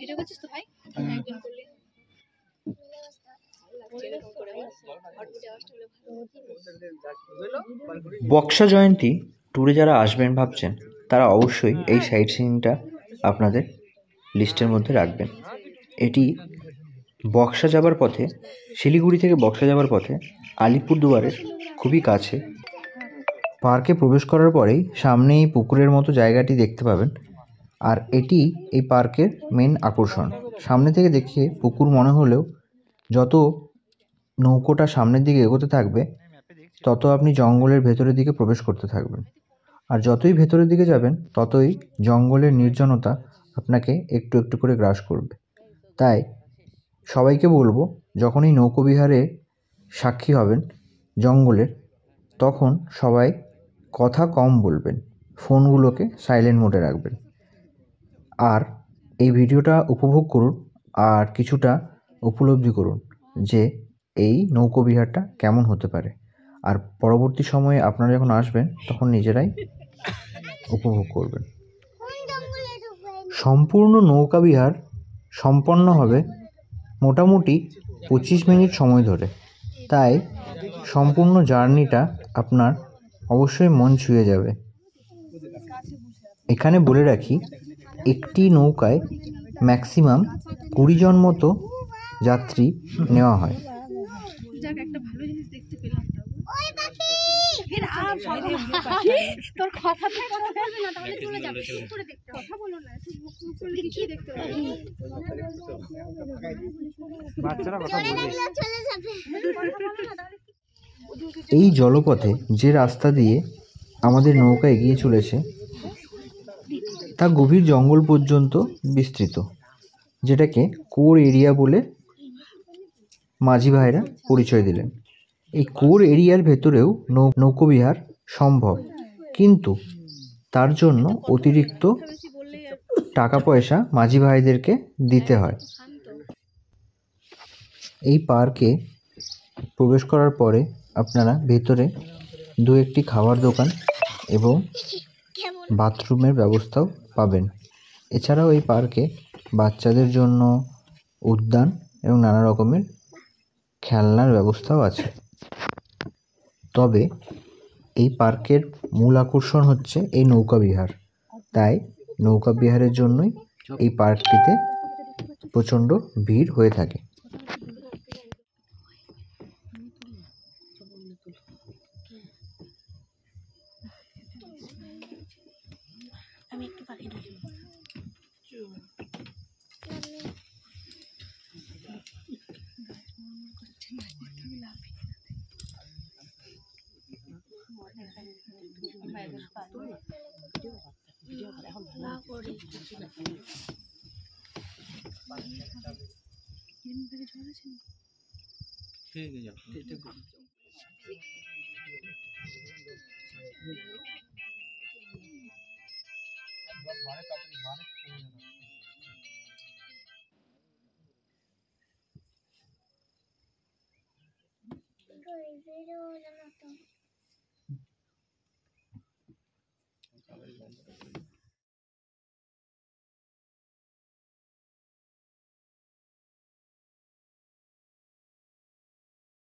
Video করছিস তো ভাই? একজন করলে বক্সা জয়ন্তী ট্যুরে যারা আসবেন ভাবছেন তারা অবশ্যই এই সাইট সিইংটা আপনাদের লিস্টের মধ্যে রাখবেন। এটি বক্সা যাবার পথে, শিলিগুড়ি থেকে বক্সা যাবার পথে আলিপুরদুয়ারের খুবই কাছে। পার্কে প্রবেশ করার পরেই সামনেই পুকুরের মতো জায়গাটি দেখতে পাবেন, আর এটি এই পার্কের মেন আকর্ষণ। সামনে থেকে দেখে পুকুর মনে হলেও যত নৌকোটা সামনের দিকে এগোতে থাকবে তত আপনি জঙ্গলের ভেতরের দিকে প্রবেশ করতে থাকবেন, আর যতই ভেতরের দিকে যাবেন ততই জঙ্গলের নির্জনতা আপনাকে একটু একটু করে গ্রাস করবে। তাই সবাইকে বলবো, যখন এই নৌকোবিহারে সাক্ষী হবেন জঙ্গলের, তখন সবাই কথা কম বলবেন, ফোনগুলোকে সাইলেন্ট মোডে রাখবেন, আর এই ভিডিওটা উপভোগ করুন আর কিছুটা উপলব্ধি করুন যে এই নৌকোবিহারটা কেমন হতে পারে। আর পরবর্তী সময়ে আপনারা যখন আসবেন তখন নিজেরাই উপভোগ করবেন। সম্পূর্ণ নৌকাবিহার সম্পন্ন হবে মোটামুটি 25 মিনিট সময় ধরে, তাই সম্পূর্ণ জার্নিটা আপনার অবশ্যই মন ছুঁয়ে যাবে। এখানে বলে রাখি, একটি নৌকায় ম্যাক্সিমাম 20 জন মতো যাত্রী নেওয়া হয়। এই জলপথে যে রাস্তা দিয়ে আমাদের নৌকা এগিয়ে চলেছে তা গভীর জঙ্গল পর্যন্ত বিস্তৃত, যেটাকে কোর এরিয়া বলে মাঝি ভাইরা পরিচয় দিলেন। এই কোর এরিয়ার ভেতরেও নৌকোবিহার সম্ভব, কিন্তু তার জন্য অতিরিক্ত টাকা পয়সা মাঝি ভাইদেরকে দিতে হয়। এই পার্কে প্রবেশ করার পরে আপনারা ভেতরে দু একটি খাবার দোকান এবং বাথরুমের ব্যবস্থাও পাবেন। এছাড়াও এই পার্কে বাচ্চাদের জন্য উদ্যান এবং নানা রকমের খেলনার ব্যবস্থাও আছে। তবে এই পার্কের মূল আকর্ষণ হচ্ছে এই নৌকাবিহার, তাই নৌকাবিহারের জন্যই এই পার্কটিতে প্রচণ্ড ভিড় হয়ে থাকে। আমি একটু পাখি দেখি।